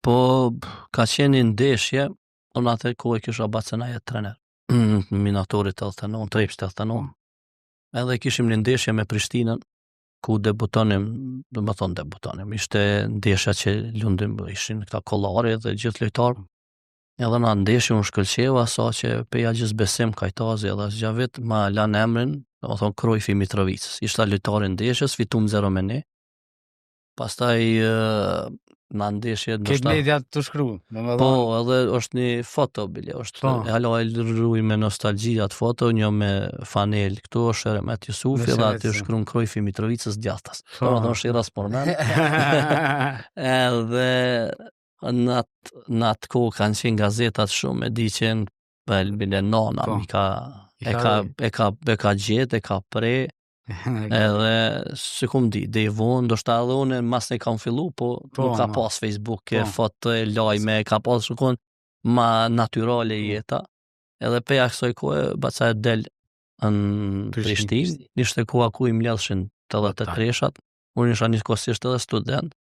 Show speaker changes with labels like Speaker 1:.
Speaker 1: Po, ka qenë një ndeshje, unë atë kohë kisha Bacenaja trener, Minatori 89, Trepës 89, edhe kishim një ndeshje me Prishtinën, ku debutonim, ishte ndeshja që lundim, ishin këta kollare dhe gjithë lojtarë, edhe na ndeshje unë shkëlqeva, sa që peja gjithë besim kajtazi, edhe zgjavit ma lan emrin, Krojfi Mitrovicës, ishta lojtari ndeshjes, fitum 0-1, pastaj na ndeshje
Speaker 2: Këtë media të shkru,
Speaker 1: po, edhe është një foto bile, është hala e lëruj me nostalgji atë foto, një me fanel, këtu është Eremet Jusufi, dhe aty është shkruan Krojfi Mitrovicës djathtas. Po, edhe është i raspormen. Edhe në atë kohë kanë qenë gazetat shumë, e di qenë bile nana, e ka gjetë, e ka pre, edhe si kum di, dhe i vonë, do shta edhe unë mas ne kam fillu, po nuk ka pas Facebook, foto e lajme, ka pas shukon ma natyrale jeta, edhe peja kësoj kohë, baca e del në Prishtinë, ishte koha ku i mledhshin të dhe të kreshat, unë isha një kosisht edhe student,